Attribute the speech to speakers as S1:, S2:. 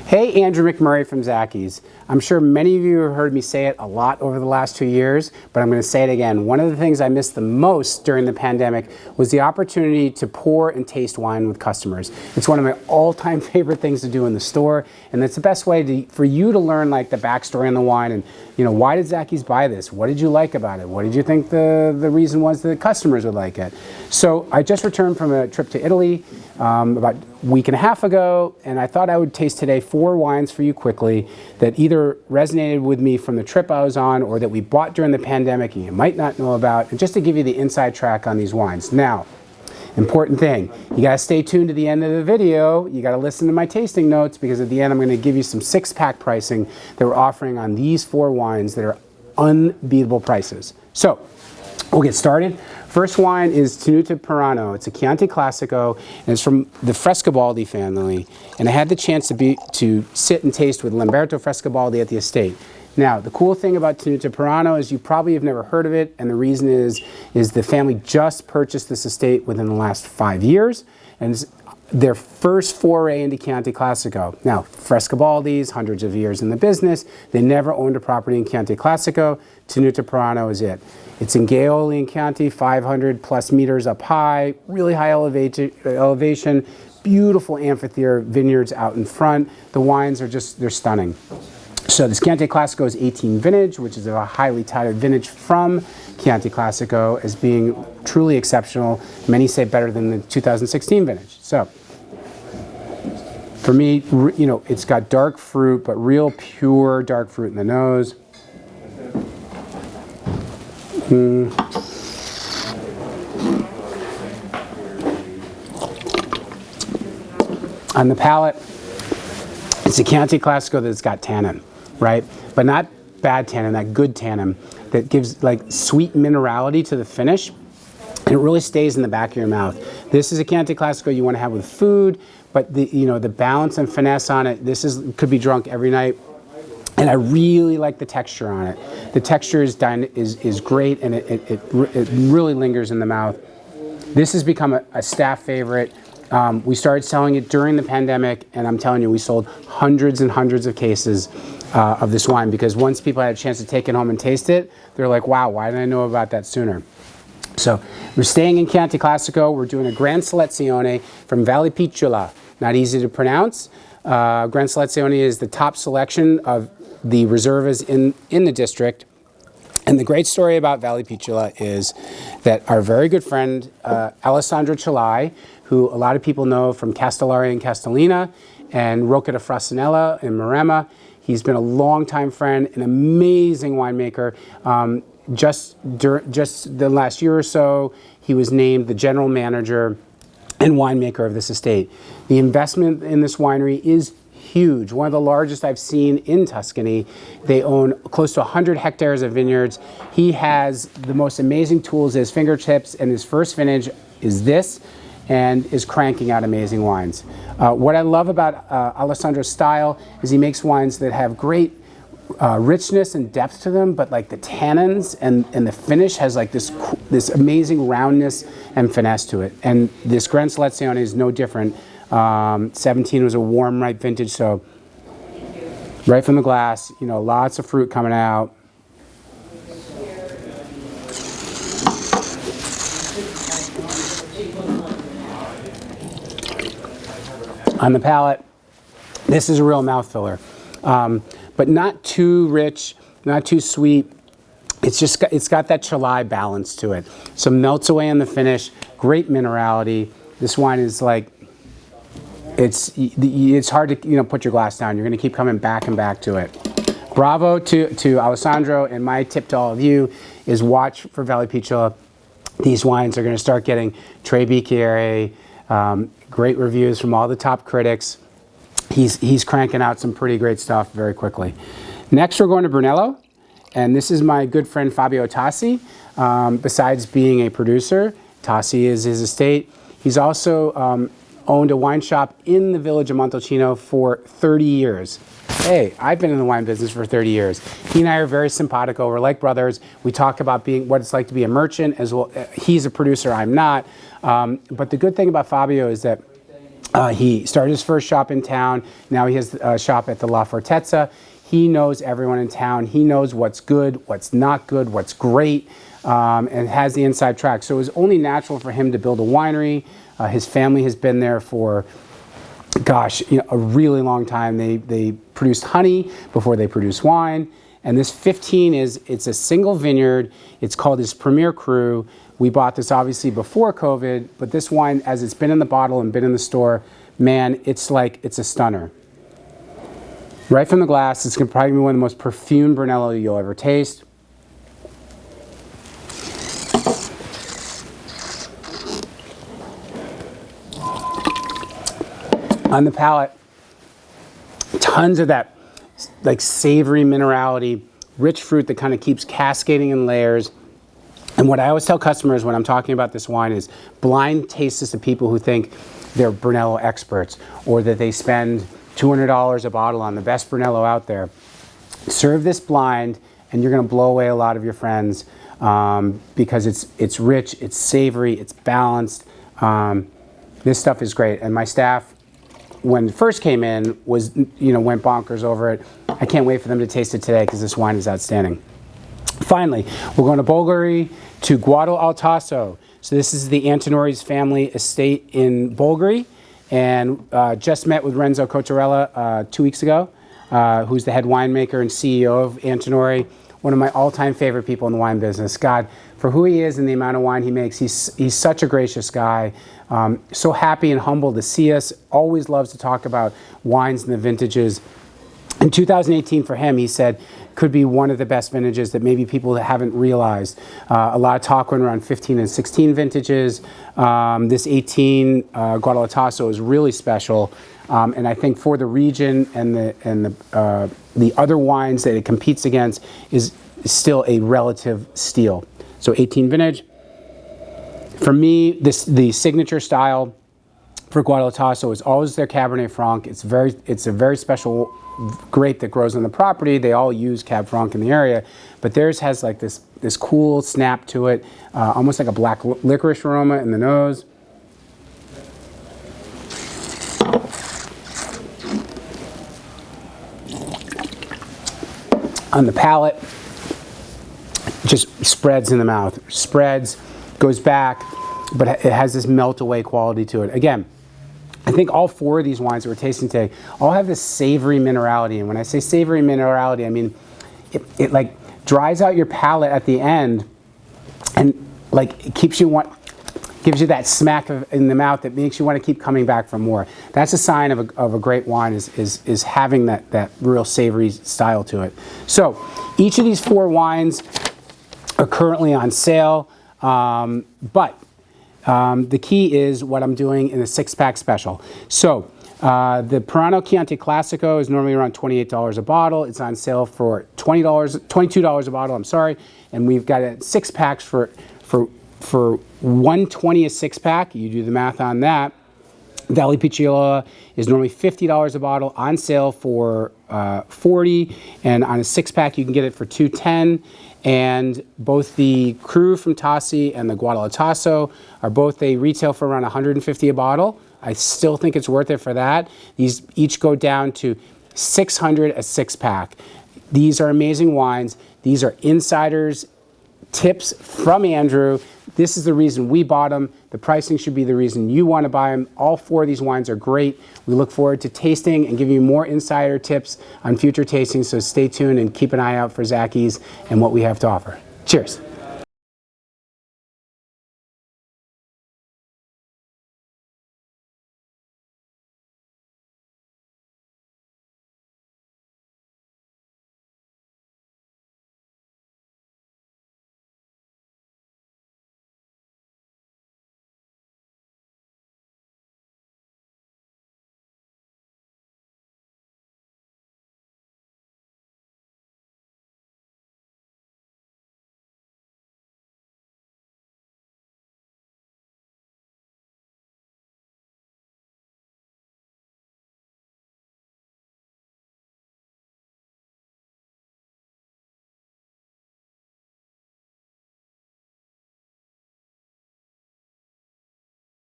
S1: Hey, Andrew McMurray from Zachys. I'm sure many of you have heard me say it a lot over the last 2 years, but I'm going to say it again. One of the things I missed the most during the pandemic was the opportunity to pour and taste wine with customers. It's one of my all-time favorite things to do in the store, and it's the best way for you to learn like the backstory on the wine and, you know, why did Zachys buy this? What did you like about it? What did you think the reason was that customers would like it? So I just returned from a trip to Italy about a week and a half ago, and I thought I would taste today 4 wines for you quickly that either resonated with me from the trip I was on or that we bought during the pandemic and you might not know about, and just to give you the inside track on these wines. Now, important thing, you gotta stay tuned to the end of the video. You gotta listen to my tasting notes because at the end I'm gonna give you some 6-pack pricing that we're offering on these 4 wines that are unbeatable prices. So, we'll get started. First wine is Tenuta Perano. It's a Chianti Classico, and it's from the Frescobaldi family. And I had the chance to sit and taste with Lamberto Frescobaldi at the estate. Now, the cool thing about Tenuta Perano is you probably have never heard of it, and the reason is the family just purchased this estate within the last 5 years, and it's their first foray into Chianti Classico. Now, Frescobaldi's, hundreds of years in the business, they never owned a property in Chianti Classico. Tenuta Perano is it. It's in Gaiole in Chianti, 500 plus meters up high, really high elevation, beautiful amphitheater vineyards out in front. The wines are just, they're stunning. So this Chianti Classico is 18 vintage, which is a highly touted vintage from Chianti Classico as being truly exceptional. Many say better than the 2016 vintage. So for me, you know, it's got dark fruit, but real pure dark fruit in the nose. On the palate, it's a Chianti Classico that's got tannin, right? But not bad tannin, that good tannin that gives like sweet minerality to the finish, and it really stays in the back of your mouth. This is a Chianti Classico you want to have with food, but the balance and finesse on it, could be drunk every night. And I really like the texture on it. The texture is great, and it really lingers in the mouth. This has become a staff favorite. We started selling it during the pandemic, and I'm telling you, we sold hundreds and hundreds of cases of this wine because once people had a chance to take it home and taste it, they're like, wow, why didn't I know about that sooner? So we're staying in Chianti Classico. We're doing a Gran Selezione from Vallepicciola. Not easy to pronounce. Gran Selezione is the top selection of the reservas in the district. And the great story about Vallepicciola is that our very good friend, Alessandro Celai, who a lot of people know from Castellari and Castellina and Rocca di Frassinella in Maremma, he's been a longtime friend, an amazing winemaker. Just the last year or so, he was named the general manager and winemaker of this estate. The investment in this winery is huge, one of the largest I've seen in Tuscany. They own close to 100 hectares of vineyards. He has the most amazing tools at his fingertips, and his first vintage is this, and is cranking out amazing wines. What I love about Alessandro's style is he makes wines that have great richness and depth to them, but like the tannins and the finish has like this amazing roundness and finesse to it. And this Gran Selezione is no different. 17 was a warm, ripe vintage, so right from the glass, you know, lots of fruit coming out. On the palate, this is a real mouth filler, but not too rich, not too sweet. It's got that Celai balance to it. So melts away in the finish, great minerality. This wine is like, it's hard to put your glass down. You're going to keep coming back and back to it. Bravo to Alessandro, and my tip to all of you is watch for Vallepicciola. These wines are going to start getting Tre Bicchieri, great reviews from all the top critics. He's cranking out some pretty great stuff very quickly. Next, we're going to Brunello, and this is my good friend Fabio Tassi. Besides being a producer, Tassi is his estate. He's also owned a wine shop in the village of Montalcino for 30 years. Hey, I've been in the wine business for 30 years. He and I are very simpatico. We're like brothers. We talk about what it's like to be a merchant as well. He's a producer, I'm not. But the good thing about Fabio is that He started his first shop in town. Now he has a shop at the La Fortezza. He knows everyone in town. He knows what's good, what's not good, what's great, and has the inside track. So it was only natural for him to build a winery. His family has been there for, gosh, a really long time. They produced honey before they produced wine. And this 15 it's a single vineyard. It's called his Premier Cru. We bought this obviously before COVID, but this wine, as it's been in the bottle and been in the store, man, it's a stunner. Right from the glass, it's going to probably be one of the most perfumed Brunello you'll ever taste. On the palate, tons of that like savory minerality, rich fruit that kind of keeps cascading in layers. And what I always tell customers when I'm talking about this wine is blind taste this to people who think they're Brunello experts or that they spend $200 a bottle on the best Brunello out there. Serve this blind and you're going to blow away a lot of your friends because it's rich, it's savory, it's balanced. This stuff is great. And my staff, when it first came in, went bonkers over it. I can't wait for them to taste it today because this wine is outstanding. Finally, we're going to Bulgari to Guado al Tasso. So this is the Antinori's family estate in Bulgari, and just met with Renzo Cottarella 2 weeks ago, who's the head winemaker and CEO of Antinori. One of my all-time favorite people in the wine business. God, for who he is and the amount of wine he makes, he's such a gracious guy. So happy and humble to see us. Always loves to talk about wines and the vintages. In 2018 for him, he said, could be one of the best vintages that maybe people haven't realized. A lot of talk went around 15 and 16 vintages. This 18 Guado al Tasso is really special. And I think for the region and the other wines that it competes against is still a relative steal. So 18 vintage. For me, the signature style for Guado al Tasso is always their Cabernet Franc. It's a very special grape that grows on the property. They all use Cab Franc in the area, but theirs has like this cool snap to it, almost like a black licorice aroma in the nose. On the palate, just spreads in the mouth. Spreads, goes back, but it has this melt-away quality to it. Again, I think all four of these wines that we're tasting today all have this savory minerality. And when I say savory minerality, I mean it like dries out your palate at the end and like it gives you that smack in the mouth that makes you want to keep coming back for more. That's a sign of a great wine is having that real savory style to it. So each of these four wines are currently on sale, but the key is what I'm doing in a 6-pack special. So the Perano Chianti Classico is normally around $28 a bottle. It's on sale for $22 a bottle, I'm sorry. And we've got it 6 packs for $120 a 6-pack. You do the math on that. Vallepicciola is normally $50 a bottle, on sale for $40, and on a 6-pack you can get it for $210. And both the Cru from Tassi and the Guado al Tasso they retail for around $150 a bottle. I still think it's worth it for that. These each go down to $600 a 6-pack. These are amazing wines. These are insiders tips from Andrew. This is the reason we bought them. The pricing should be the reason you want to buy them. All four of these wines are great. We look forward to tasting and giving you more insider tips on future tastings, so stay tuned and keep an eye out for Zachys and what we have to offer. Cheers.